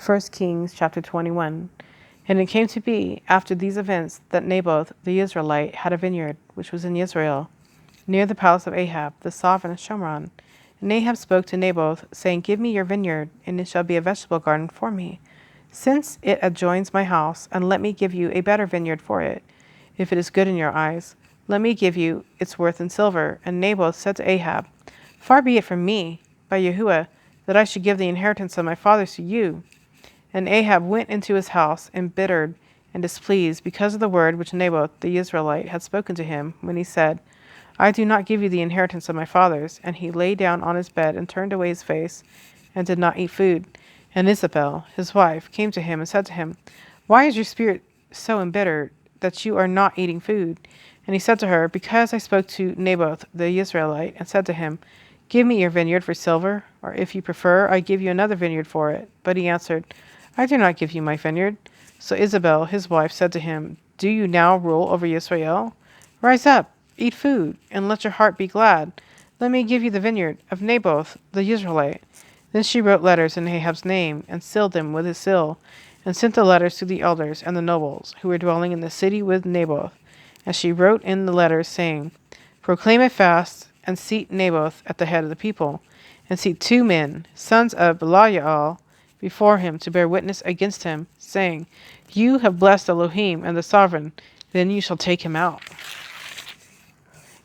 1 Kings chapter 21. And it came to be, after these events, that Naboth the Israelite had a vineyard, which was in Israel, near the palace of Ahab, the sovereign of Shomron. And Ahab spoke to Naboth, saying, Give me your vineyard, and it shall be a vegetable garden for me, since it adjoins my house, and let me give you a better vineyard for it, if it is good in your eyes. Let me give you its worth in silver. And Naboth said to Ahab, Far be it from me, by Yahuwah, that I should give the inheritance of my fathers to you. And Ahab went into his house, embittered and displeased, because of the word which Naboth the Israelite had spoken to him, when he said, I do not give you the inheritance of my fathers. And he lay down on his bed and turned away his face, and did not eat food. And Isabel, his wife, came to him and said to him, Why is your spirit so embittered that you are not eating food? And he said to her, Because I spoke to Naboth the Israelite, and said to him, Give me your vineyard for silver, or if you prefer, I give you another vineyard for it. But he answered, I do not give you my vineyard. So Isabel, his wife, said to him, Do you now rule over Israel? Rise up, eat food, and let your heart be glad. Let me give you the vineyard of Naboth the Israelite. Then she wrote letters in Ahab's name, and sealed them with his seal, and sent the letters to the elders and the nobles, who were dwelling in the city with Naboth. And she wrote in the letters, saying, Proclaim a fast, and seat Naboth at the head of the people, and seat 2 men, sons of Belial, before him to bear witness against him, saying, You have blessed Elohim and the sovereign, then you shall take him out,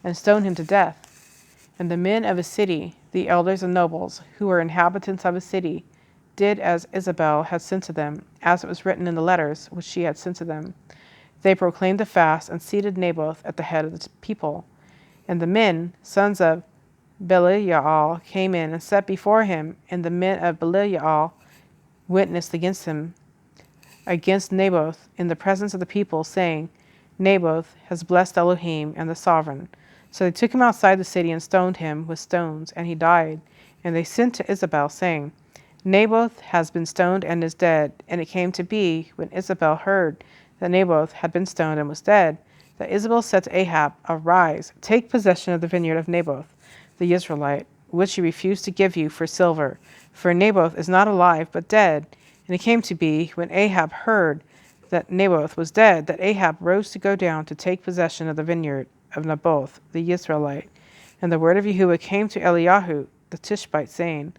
and stone him to death. And the men of his city, the elders and nobles, who were inhabitants of his city, did as Isabel had sent to them, as it was written in the letters which she had sent to them. They proclaimed a fast, and seated Naboth at the head of the people. And the men, sons of Belial, came in and sat before him, and the men of Belial witnessed against him, against Naboth, in the presence of the people, saying, Naboth has blessed Elohim and the sovereign. So they took him outside the city and stoned him with stones, and he died. And they sent to Isabel, saying, Naboth has been stoned and is dead. And it came to be, when Isabel heard that Naboth had been stoned and was dead, that Isabel said to Ahab, Arise, take possession of the vineyard of Naboth the Israelite, which he refused to give you for silver. For Naboth is not alive, but dead. And it came to be, when Ahab heard that Naboth was dead, that Ahab rose to go down to take possession of the vineyard of Naboth the Israelite. And the word of Yahuwah came to Eliyahu the Tishbite, saying,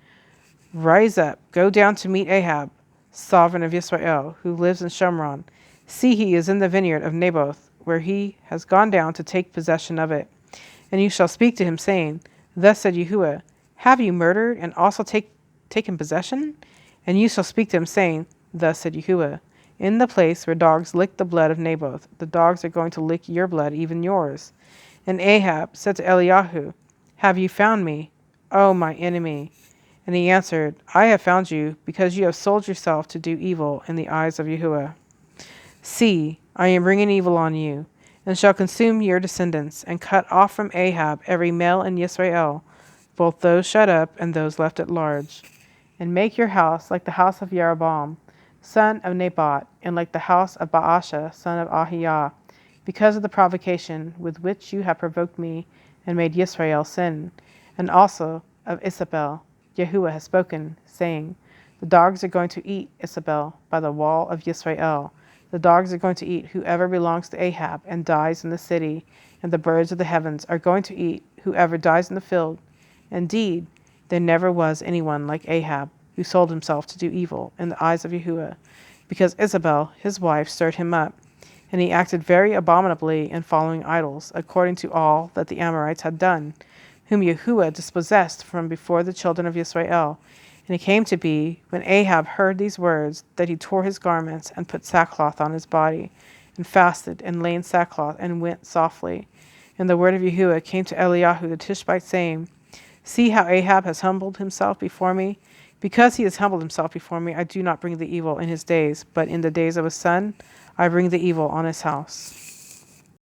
Rise up, go down to meet Ahab, sovereign of Israel, who lives in Shomron. See, he is in the vineyard of Naboth, where he has gone down to take possession of it. And you shall speak to him, saying, Thus said Yahuwah, Have you murdered and also taken possession? And you shall speak to him, saying, Thus said Yahuwah, In the place where dogs lick the blood of Naboth, the dogs are going to lick your blood, even yours. And Ahab said to Eliyahu, Have you found me, O my enemy? And he answered, I have found you, because you have sold yourself to do evil in the eyes of Yahuwah. See, I am bringing evil on you, and shall consume your descendants, and cut off from Ahab every male in Israel, both those shut up and those left at large, and make your house like the house of Jeroboam, son of Nebat, and like the house of Baasha, son of Ahiah, because of the provocation with which you have provoked me and made Israel sin, and also of Isabel. Yahuwah has spoken, saying, The dogs are going to eat Isabel by the wall of Israel. The dogs are going to eat whoever belongs to Ahab and dies in the city, and the birds of the heavens are going to eat whoever dies in the field. Indeed, there never was anyone like Ahab, who sold himself to do evil in the eyes of Yahuwah, because Isabel, his wife, stirred him up, and he acted very abominably in following idols, according to all that the Amorites had done, whom Yahuwah dispossessed from before the children of Israel. And it came to be, when Ahab heard these words, that he tore his garments and put sackcloth on his body, and fasted, and lay in sackcloth, and went softly. And the word of Yahuwah came to Eliyahu the Tishbite, saying, See how Ahab has humbled himself before me? Because he has humbled himself before me, I do not bring the evil in his days, but in the days of his son I bring the evil on his house.